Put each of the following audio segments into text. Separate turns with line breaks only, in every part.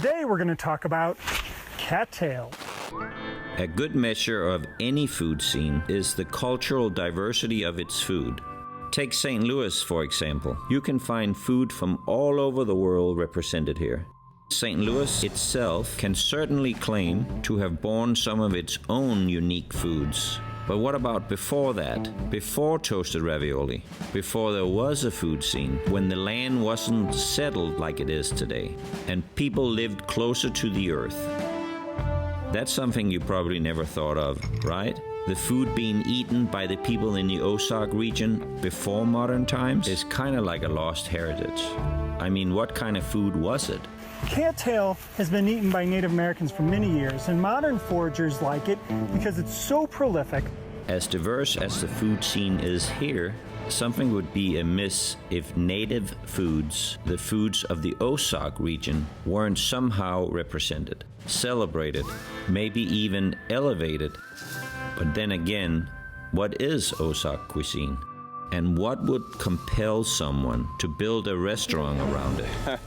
Today we're going to talk about cattail.
A good measure of any food scene is the cultural diversity of its food. Take St. Louis, for example. You can find food from all over the world represented here. St. Louis itself can certainly claim to have borne some of its own unique foods. But what about before that? Before toasted ravioli? Before there was a food scene? When the land wasn't settled like it is today? And people lived closer to the earth? That's something you probably never thought of, right? The food being eaten by the people in the Ozark region before modern times is kind of like a lost heritage. I mean, what kind of food was it?
Cattail has been eaten by Native Americans for many years, and modern foragers like it because it's so prolific.
As diverse as the food scene is here, something would be amiss if native foods, the foods of the Ozark region, weren't somehow represented, celebrated, maybe even elevated. But then again, what is Ozark cuisine? And what would compel someone to build a restaurant around it?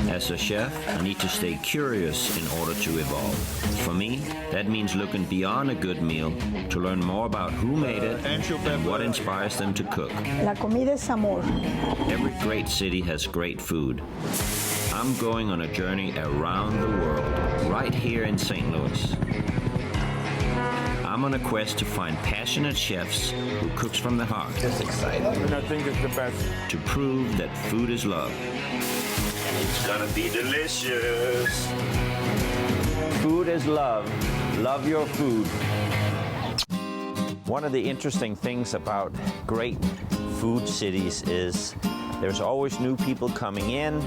As a chef, I need to stay curious in order to evolve. For me, that means looking beyond a good meal to learn more about who made it and what inspires them to cook.
La comida es amor.
Every great city has great food. I'm going on a journey around the world, right here in St. Louis. I'm on a quest to find passionate chefs who cooks from the heart.
It's exciting. And I think it's the best.
To prove that food is love.
It's gonna be delicious.
Food is love. Love your food. One of the interesting things about great food cities is there's always new people coming in,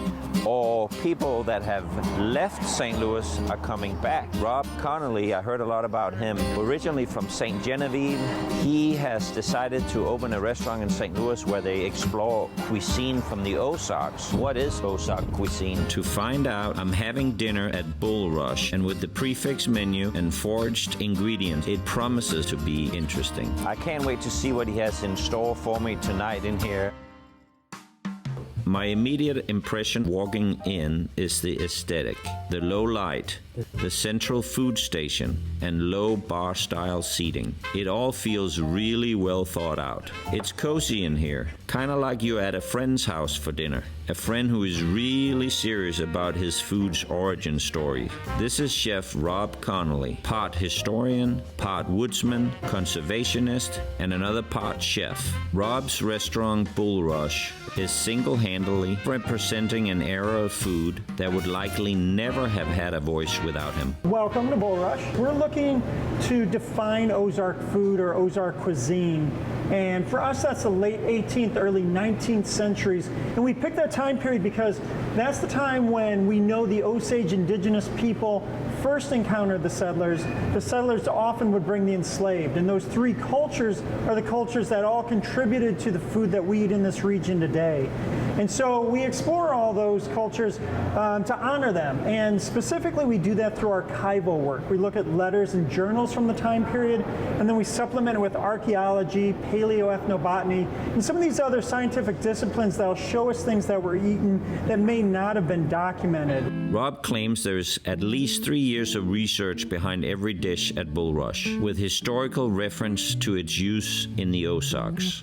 or people that have left St. Louis are coming back. Rob Conneley, I heard a lot about him, originally from St. Genevieve. He has decided to open a restaurant in St. Louis where they explore cuisine from the Ozarks. What is Ozark cuisine? To find out, I'm having dinner at Bulrush, and with the prefix menu and foraged ingredients, it promises to be interesting. I can't wait to see what he has in store for me tonight in here. My immediate impression walking in is the aesthetic, the low light, the central food station, and low bar-style seating. It all feels really well thought out. It's cozy in here, kind of like you're at a friend's house for dinner. A friend who is really serious about his food's origin story. This is Chef Rob Connelly, part historian, part woodsman, conservationist, and another part chef. Rob's restaurant Bulrush is single-handedly representing an era of food that would likely never have had a voice without him.
Welcome to Bulrush. We're looking to define Ozark food or Ozark cuisine. And for us, that's the late 18th, early 19th centuries. And we picked that time period because that's the time when we know the Osage indigenous people first encountered the settlers. The settlers often would bring the enslaved. And those three cultures are the cultures that all contributed to the food that we eat in this region today. And so we explore all those cultures to honor them. And specifically, we do that through archival work. We look at letters and journals from the time period, and then we supplement it with archaeology, paleoethnobotany, and some of these other scientific disciplines that will show us things that were eaten that may not have been documented.
Rob claims there's at least 3 years of research behind every dish at Bulrush, with historical reference to its use in the Ozarks.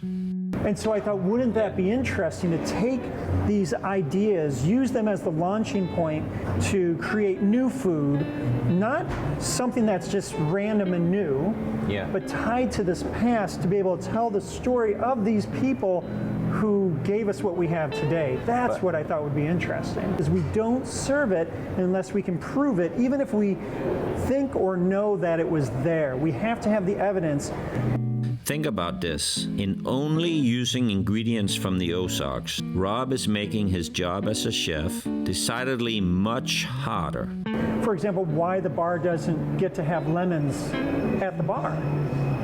And so I thought, wouldn't that be interesting to take these ideas, use them as the launching point to create new food, not something that's just random and new, but tied to this past to be able to tell the story of these people who gave us what we have today. That's what I thought would be interesting, is we don't serve it unless we can prove it, even if we think or know that it was there. We have to have the evidence.
Think about this. In only using ingredients from the Ozarks, Rob is making his job as a chef decidedly much harder.
For example, why the bar doesn't get to have lemons at the bar.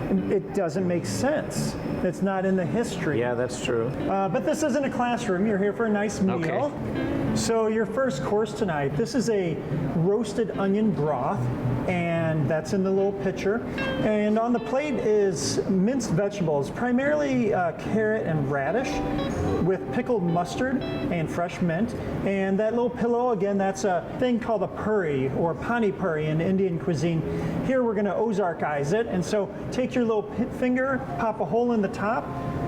it doesn't make sense. It's not in the history.
Yeah, that's true.
But this isn't a classroom. You're here for a nice meal.
Okay.
So your first course tonight, this is a roasted onion broth, and that's in the little pitcher. And on the plate is minced vegetables, primarily carrot and radish, with pickled mustard and fresh mint. And that little pillow, again, that's a thing called a puri or pani puri in Indian cuisine. Here we're going to Ozarkize it, and so take your little finger, pop a hole in the top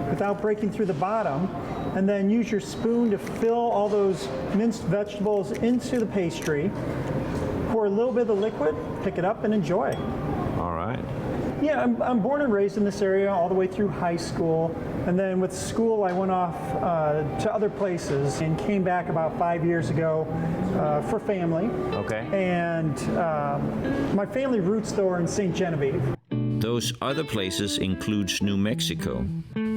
without breaking through the bottom, and then use your spoon to fill all those minced vegetables into the pastry. Pour a little bit of the liquid, pick it up, and enjoy.
All right.
Yeah, I'm born and raised in this area all the way through high school. And then with school, I went off to other places and came back about 5 years ago for family.
Okay.
And my family roots, though, are in St. Genevieve.
Those other places includes New Mexico,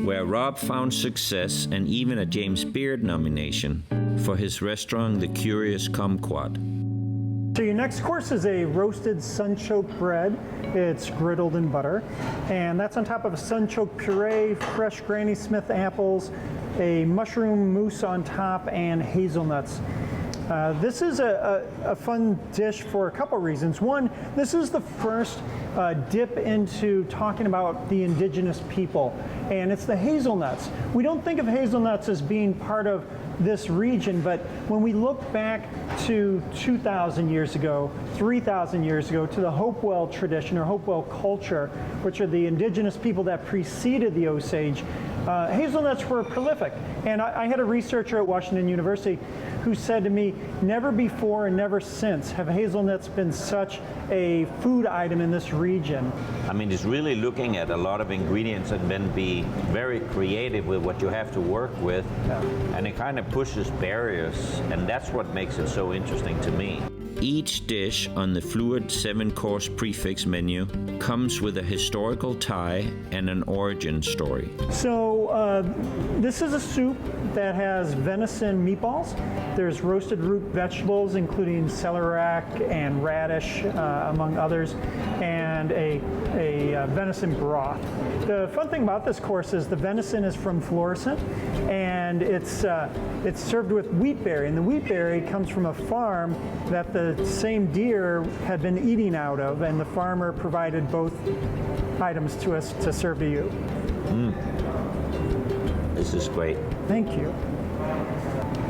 where Rob found success and even a James Beard nomination for his restaurant, The Curious Kumquat.
So your next course is a roasted sun-choked bread. It's griddled in butter, and that's on top of a sun-choked puree, fresh Granny Smith apples, a mushroom mousse on top, and hazelnuts. This is a fun dish for a couple reasons. One, this is the first dip into talking about the indigenous people, and it's the hazelnuts. We don't think of hazelnuts as being part of this region, but when we look back to 2,000 years ago, 3,000 years ago, to the Hopewell tradition or Hopewell culture, which are the indigenous people that preceded the Osage, hazelnuts were prolific. And I had a researcher at Washington University who said to me, never before and never since have hazelnuts been such a food item in this region.
I mean, it's really looking at a lot of ingredients and then be very creative with what you have to work with.
Yeah.
And it kind of pushes barriers, and that's what makes it so interesting to me. Each dish on the Fluid 7-course prefix menu comes with a historical tie and an origin story.
So this is a soup that has venison meatballs. There's roasted root vegetables, including celeriac and radish, among others, and a venison broth. The fun thing about this course is the venison is from Florissant, and it's served with wheatberry, and the wheatberry comes from a farm that the same deer had been eating out of, and the farmer provided both items to us to serve to you.
This is great.
Thank you.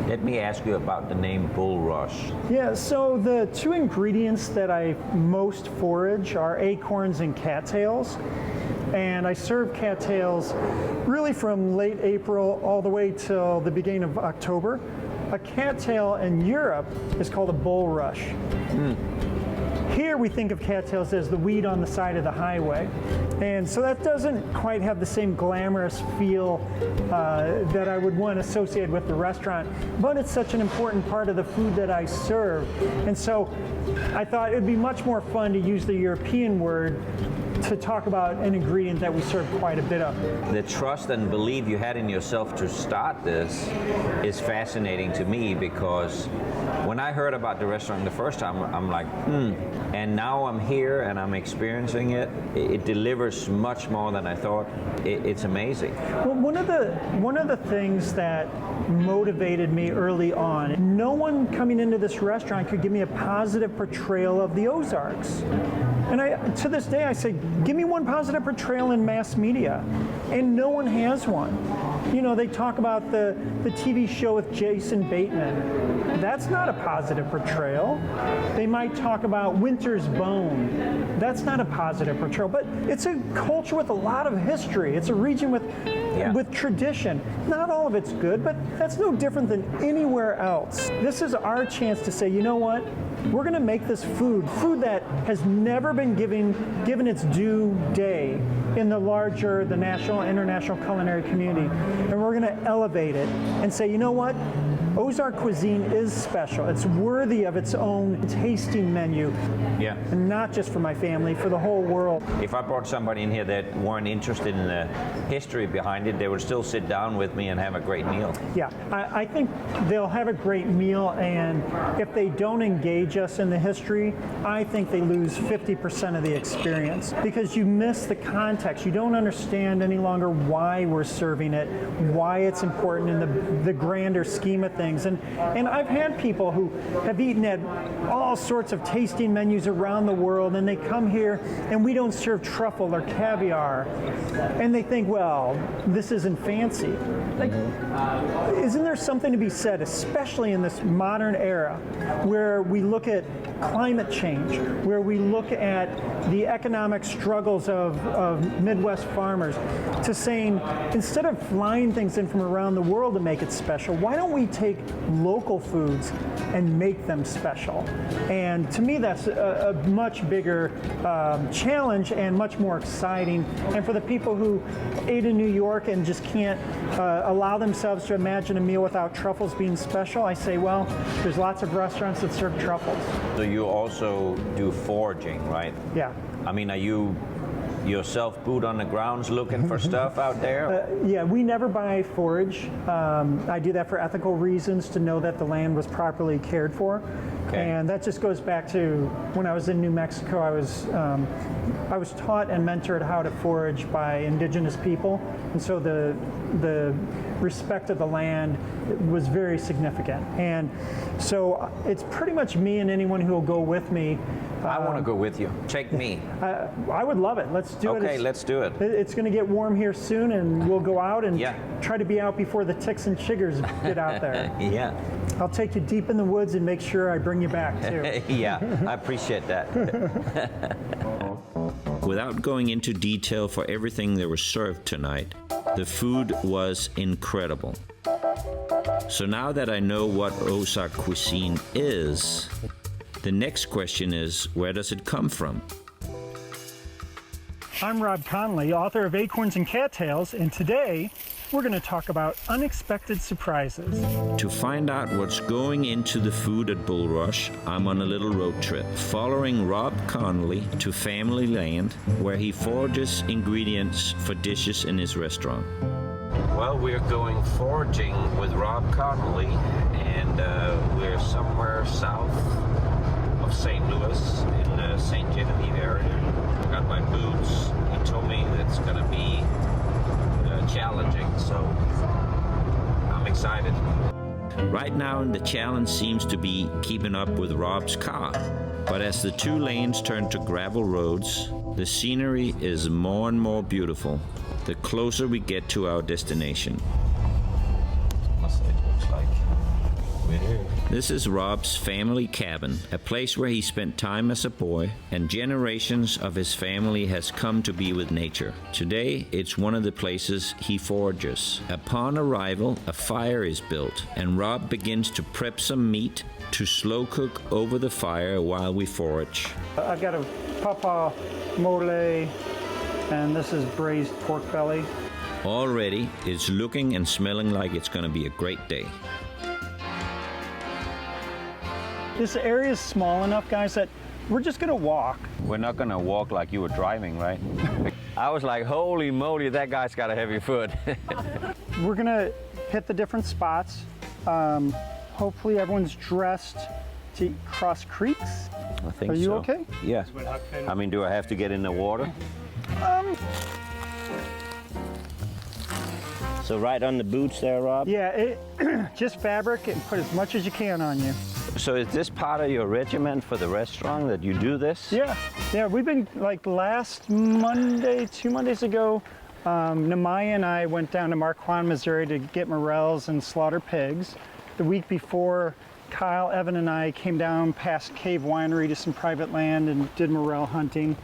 Let me ask you about the name Bulrush.
Yeah, so the two ingredients that I most forage are acorns and cattails. And I serve cattails really from late April all the way till the beginning of October. A cattail in Europe is called a bulrush. Here we think of cattails as the weed on the side of the highway. And so that doesn't quite have the same glamorous feel that I would want associated with the restaurant, but it's such an important part of the food that I serve. And so I thought it'd be much more fun to use the European word to talk about an ingredient that we serve quite a bit of.
The trust and belief you had in yourself to start this is fascinating to me, because when I heard about the restaurant the first time, I'm like, and now I'm here and I'm experiencing it. It delivers much more than I thought. It's amazing.
Well, one of the things that motivated me early on, no one coming into this restaurant could give me a positive portrayal of the Ozarks. And to this day I say, give me one positive portrayal in mass media, and no one has one. You know, they talk about the TV show with Jason Bateman. That's not a positive portrayal. They might talk about Winter's Bone. That's not a positive portrayal, but it's a culture with a lot of history. It's a region with tradition. Not all of it's good, but that's no different than anywhere else. This is our chance to say, you know what? We're going to make this food that has never been given its due day in the larger, the national, international culinary community. And we're going to elevate it and say, you know what? Ozark cuisine is special. It's worthy of its own tasting menu,
Yeah.
and not just for my family, for the whole world.
If I brought somebody in here that weren't interested in the history behind it, they would still sit down with me and have a great meal.
Yeah, I think they'll have a great meal, and if they don't engage us in the history, I think they lose 50% of the experience because you miss the context. You don't understand any longer why we're serving it, why it's important in the grander scheme of things. And I've had people who have eaten at all sorts of tasting menus around the world, and they come here and we don't serve truffle or caviar, and they think, well, this isn't fancy. Like, isn't there something to be said, especially in this modern era, where we look at climate change, where we look at the economic struggles of Midwest farmers, to saying, instead of flying things in from around the world to make it special, why don't we take local foods and make them special? And to me, that's a much bigger challenge and much more exciting. And for the people who ate in New York and just can't allow themselves to imagine a meal without truffles being special, I say, well, there's lots of restaurants that serve truffles.
So you also do foraging, right?
Yeah.
I mean, are you yourself boot on the grounds looking for stuff out there?
Yeah, we never buy forage. I do that for ethical reasons, to know that the land was properly cared for.
Okay.
And that just goes back to when I was in New Mexico. I was taught and mentored how to forage by indigenous people, and so the respect of the land was very significant. And so it's pretty much me and anyone who will go with me.
I want to go with you. Take me.
I would love it. Let's do it.
Okay, let's do it.
It's going to get warm here soon, and we'll go out and
Yeah.
try to be out before the ticks and chiggers get out there.
Yeah.
I'll take you deep in the woods and make sure I bring you back, too.
Yeah, I appreciate that. Without going into detail for everything that was served tonight, the food was incredible. So now that I know what Ozark cuisine is, the next question is, where does it come from?
I'm Rob Conneley, author of Acorns and Cattails, and today we're going to talk about unexpected surprises.
To find out what's going into the food at Bulrush, I'm on a little road trip, following Rob Connelly to family land, where he forages ingredients for dishes in his restaurant. Well, we're going foraging with Rob Connelly, and we're somewhere south of St. Louis in the St. Genevieve area. I got my boots. He told me it's going to be challenging, so I'm excited. Right now, the challenge seems to be keeping up with Rob's car. But as the two lanes turn to gravel roads, the scenery is more and more beautiful the closer we get to our destination. This is Rob's family cabin, a place where he spent time as a boy, and generations of his family has come to be with nature. Today, it's one of the places he forages. Upon arrival, a fire is built, and Rob begins to prep some meat to slow cook over the fire while we forage.
I've got a papa mole, and this is braised pork belly.
Already, it's looking and smelling like it's going to be a great day.
This area is small enough, guys, that we're just going to walk.
We're not going to walk like you were driving, right? I was like, holy moly, that guy's got a heavy foot.
We're going to hit the different spots. Hopefully everyone's dressed to cross creeks.
I think so.
Are you okay?
Yeah. I mean, do I have to get in the water? So right on the boots there, Rob?
Yeah, just fabric and put as much as you can on you.
So is this part of your regimen for the restaurant that you do this?
Yeah, we've been, like last Monday, 2 Mondays ago, Nemaya and I went down to Marquand, Missouri to get morels and slaughter pigs. The week before, Kyle, Evan, and I came down past Cave Winery to some private land and did morel hunting.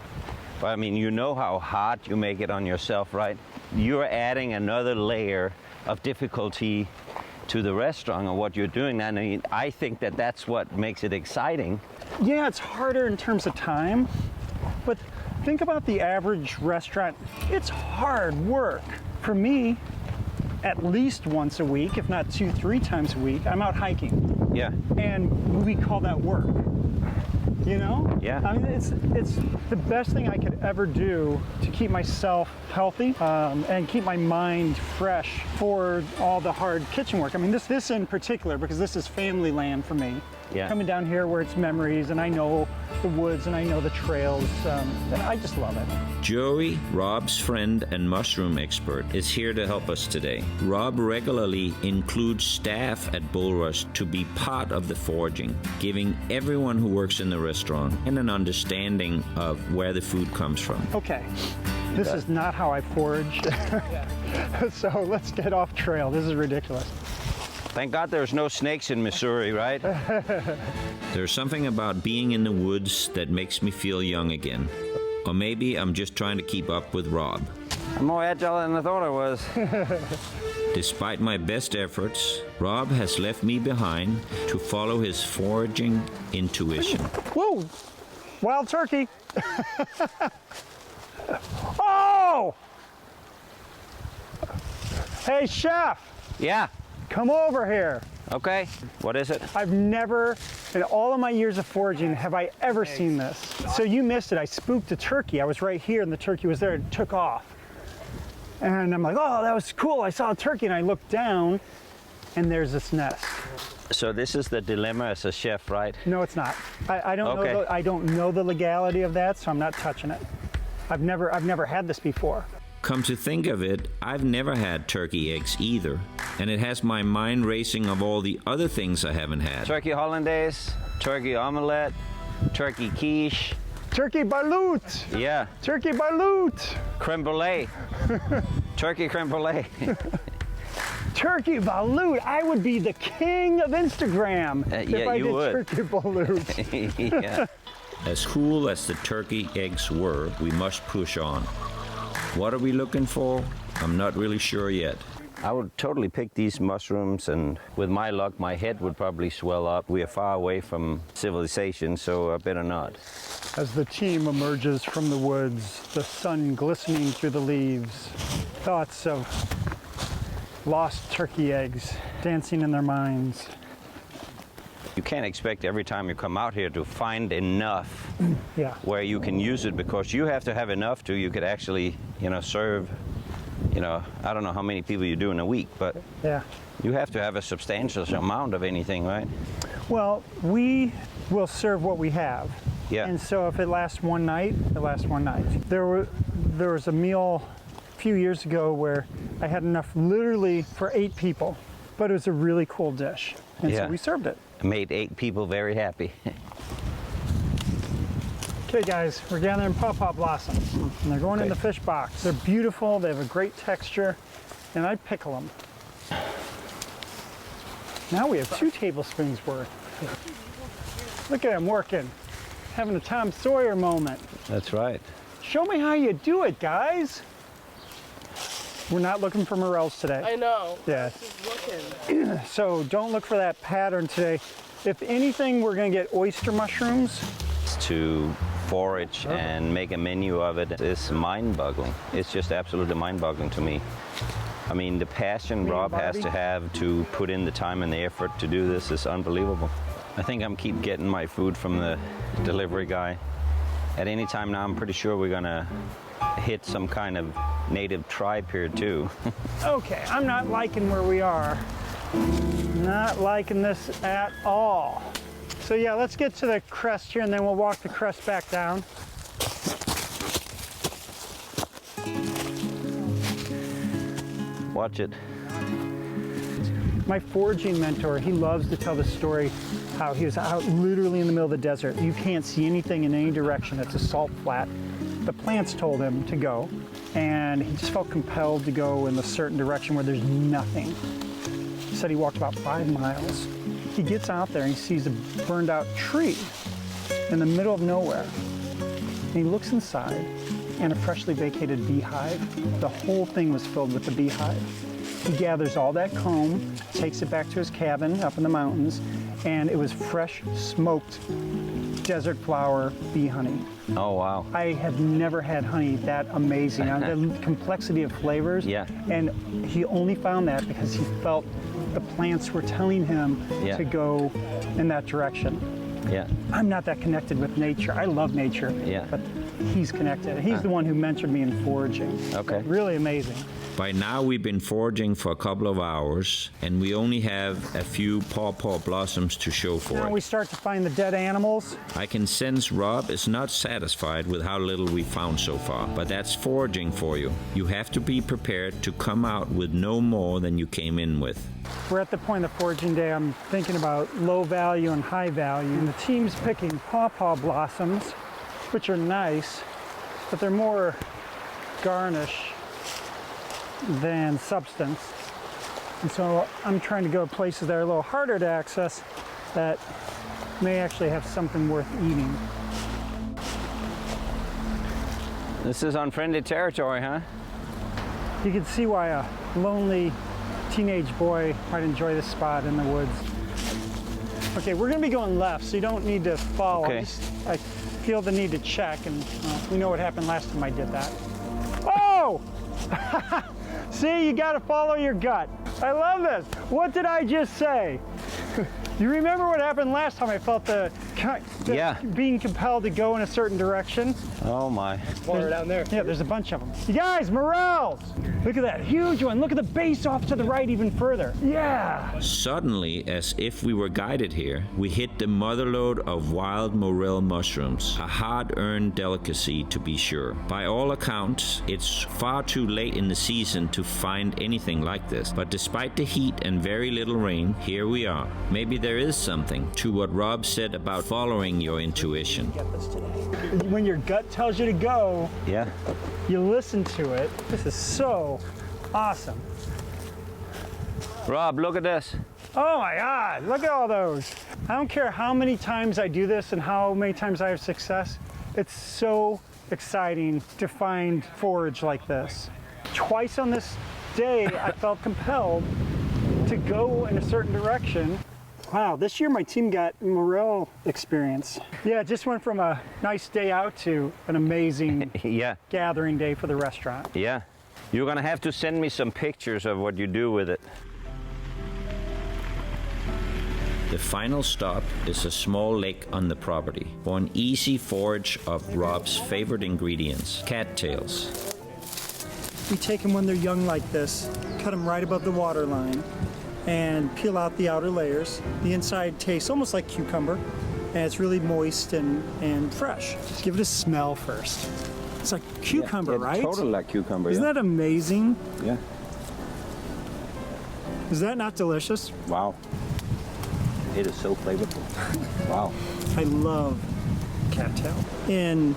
But I mean, you know how hard you make it on yourself, right? You're adding another layer of difficulty to the restaurant or what you're doing. I mean, I think that that's what makes it exciting.
Yeah, it's harder in terms of time, but think about the average restaurant. It's hard work. For me, at least once a week, if not 2-3 times a week, I'm out hiking.
Yeah.
And we call that work. You know?
Yeah.
I mean, it's the best thing I could ever do to keep myself healthy and keep my mind fresh for all the hard kitchen work. I mean, this in particular, because this is family land for me.
Yeah.
Coming down here where it's memories, and I know the woods and I know the trails. I just love it.
Joey, Rob's friend and mushroom expert, is here to help us today. Rob regularly includes staff at Bulrush to be part of the foraging, giving everyone who works in the restaurant an understanding of where the food comes from.
Okay, this is not how I forage. So let's get off trail. This is ridiculous.
Thank God there's no snakes in Missouri, right? There's something about being in the woods that makes me feel young again. Or maybe I'm just trying to keep up with Rob.
I'm more agile than I thought I was.
Despite my best efforts, Rob has left me behind to follow his foraging intuition.
Whoa! Wild turkey! Oh! Hey, chef!
Yeah,
Come over here.
okay. What is it?
I've never, in all of my years of foraging, have I ever seen this. So you missed it. I spooked a turkey. I was right here and the turkey was there and took off. And I'm like, oh, that was cool. I saw a turkey and I looked down and there's this nest.
So this is the dilemma as a chef, right?
No, it's not. I don't
Okay.
know. I don't know the legality of that, so I'm not touching it. I've never had this before.
Come to think of it, I've never had turkey eggs either. And it has my mind racing of all the other things I haven't had.
Turkey hollandaise, turkey omelette, turkey quiche.
Turkey balut!
Yeah,
Turkey balut!
creme brulee. Turkey creme brulee.
Turkey balut! I would be the king of Instagram if
yeah,
I
you
did
would.
turkey balut.
Yeah. As cool as the turkey eggs were, we must push on. What are we looking for? I'm not really sure yet. I would totally pick these mushrooms, and with my luck, my head would probably swell up. We are far away from civilization, so I better not.
As the team emerges from the woods, the sun glistening through the leaves, thoughts of lost turkey eggs dancing in their minds.
You can't expect every time you come out here to find enough
Yeah.
where you can use it, because you have to have enough to you could actually, serve, I don't know how many people you do in a week, but
Yeah.
you have to have a substantial amount of anything, right?
Well, we will serve what we have.
Yeah.
And so if it lasts one night, it lasts one night. There was a meal a few years ago where I had enough literally for 8 people, but it was a really cool dish. And
Yeah.
so we served it.
It made 8 people very happy.
Okay guys, we're gathering pawpaw blossoms and they're going in the fish box. They're beautiful, they have a great texture, and I pickle them. Now we have 2 tablespoons worth. Look at him working, having a Tom Sawyer moment.
That's right.
Show me how you do it, guys. We're not looking for morels today.
I know.
Yeah.
Just looking.
So don't look for that pattern today. If anything, we're gonna get oyster mushrooms.
To forage and make a menu of it is mind-boggling. It's just absolutely mind-boggling to me. I mean, the passion Rob has to have to put in the time and the effort to do this is unbelievable. I think I'm keep getting my food from the delivery guy. At any time now, I'm pretty sure we're gonna hit some kind of native tribe here too.
Okay, I'm not liking where we are. Not liking this at all. So yeah, let's get to the crest here and then we'll walk the crest back down.
Watch it.
My foraging mentor, he loves to tell the story how he was out literally in the middle of the desert. You can't see anything in any direction. It's a salt flat. The plants told him to go, and he just felt compelled to go in a certain direction where there's nothing. He said he walked about 5 miles. He gets out there and he sees a burned out tree in the middle of nowhere. And he looks inside, and a freshly vacated beehive. The whole thing was filled with the beehive. He gathers all that comb, takes it back to his cabin up in the mountains, and it was fresh, smoked desert flower bee honey.
Oh, wow.
I have never had honey that amazing. The complexity of flavors.
Yeah.
And he only found that because he felt the plants were telling him
Yeah.
to go in that direction.
Yeah.
I'm not that connected with nature. I love nature.
Yeah.
But he's connected. He's the one who mentored me in foraging.
Okay.
Really amazing.
By now we've been foraging for a couple of hours, and we only have a few pawpaw blossoms to show for
Now we
it.
start to find the dead animals.
I can sense Rob is not satisfied with how little we found so far, but that's foraging for you. You have to be prepared to come out with no more than you came in with.
We're at the point of the foraging day. I'm thinking about low value and high value. And the team's picking pawpaw blossoms, which are nice, but they're more garnish than substance. And so I'm trying to go places that are a little harder to access that may actually have something worth eating.
This is unfriendly territory, huh?
You can see why a lonely teenage boy might enjoy this spot in the woods. Okay, we're gonna be going left, so you don't need to follow.
Okay.
I feel the need to check, and we know what happened last time I did that. Oh! See, you gotta follow your gut. I love this. What did I just say? You remember what happened last time I felt the
Yeah.
being compelled to go in a certain direction?
Oh, my.
Down there. Yeah, there's a bunch of them. You guys, morels! Look at that huge one. Look at the base off to the right even further. Yeah.
Suddenly, as if we were guided here, we hit the motherlode of wild morel mushrooms, a hard-earned delicacy to be sure. By all accounts, it's far too late in the season to find anything like this, but despite the heat and very little rain, here we are. Maybe there is something to what Rob said about following your intuition.
When your gut tells you to go,
Yeah.
you listen to it. This is so awesome.
Rob, look at this.
Oh my God, look at all those. I don't care how many times I do this and how many times I have success. It's so exciting to find forage like this. Twice on this day, I felt compelled to go in a certain direction. Wow, this year my team got morel experience. Yeah, it just went from a nice day out to an amazing
Yeah.
gathering day for the restaurant.
Yeah. You're gonna have to send me some pictures of what you do with it.
The final stop is a small lake on the property for an easy forage of Rob's favorite ingredients, cattails.
We take them when they're young like this, cut them right above the water line, and peel out the outer layers. The inside tastes almost like cucumber, and it's really moist and fresh. Just give it a smell first. It's like cucumber, right?
Totally like cucumber.
Isn't that amazing?
Yeah.
Is that not delicious?
Wow. It is so flavorful. Wow.
I love cattail. In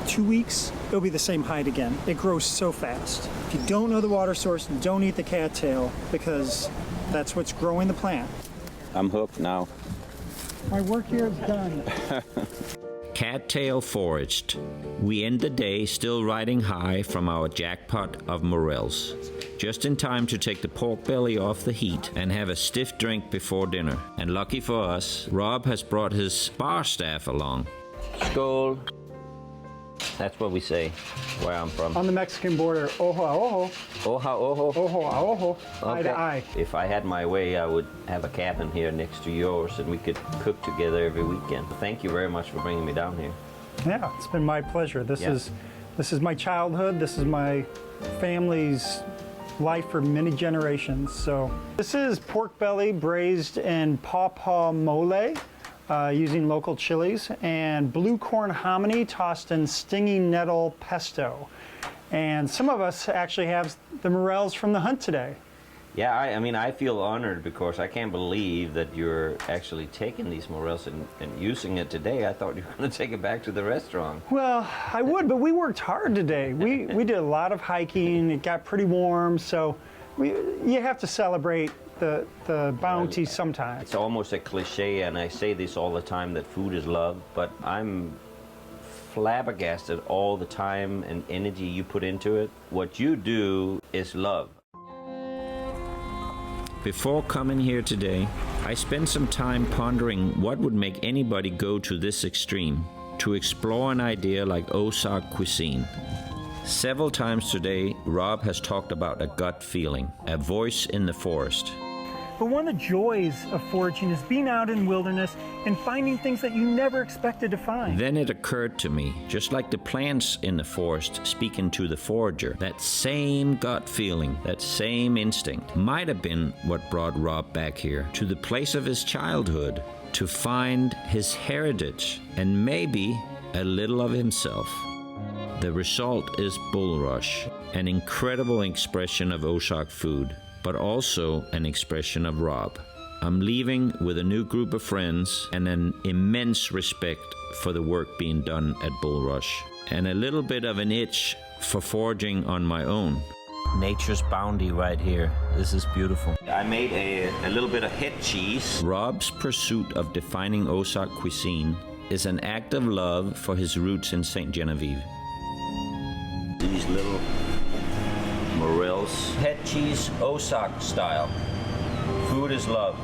2 weeks, it'll be the same height again. It grows so fast. If you don't know the water source, don't eat the cattail because that's what's growing the plant.
I'm hooked now.
My work here is done.
Cattail foraged. We end the day still riding high from our jackpot of morels. Just in time to take the pork belly off the heat and have a stiff drink before dinner. And lucky for us, Rob has brought his bar staff along.
Skål. That's what we say where I'm from.
On the Mexican border, ojo a ojo,
Oha, oho.
ojo a ojo, eye to eye.
If I had my way, I would have a cabin here next to yours and we could cook together every weekend. Thank you very much for bringing me down here.
Yeah, it's been my pleasure. This is my childhood. This is my family's life for many generations. So this is pork belly braised in pawpaw mole. Using local chilies, and blue corn hominy tossed in stinging nettle pesto. And some of us actually have the morels from the hunt today.
Yeah, I mean, I feel honored because I can't believe that you're actually taking these morels and using it today. I thought you were going to take it back to the restaurant.
Well, I would, but we worked hard today. We did a lot of hiking. It got pretty warm, so you have to celebrate the bounty sometimes.
It's almost a cliche, and I say this all the time, that food is love, but I'm flabbergasted all the time and energy you put into it. What you do is love.
Before coming here today, I spent some time pondering what would make anybody go to this extreme, to explore an idea like Ozark cuisine. Several times today, Rob has talked about a gut feeling, a voice in the forest.
But one of the joys of foraging is being out in wilderness and finding things that you never expected to find.
Then it occurred to me, just like the plants in the forest speaking to the forager, that same gut feeling, that same instinct, might have been what brought Rob back here, to the place of his childhood, to find his heritage and maybe a little of himself. The result is Bulrush, an incredible expression of Ozark food, but also an expression of Rob. I'm leaving with a new group of friends and an immense respect for the work being done at Bulrush, and a little bit of an itch for foraging on my own. Nature's bounty right here. This is beautiful.
I made a little bit of head cheese.
Rob's pursuit of defining Ozark cuisine is an act of love for his roots in St. Genevieve.
These little morels.
Head cheese, Ozark style. Food is love.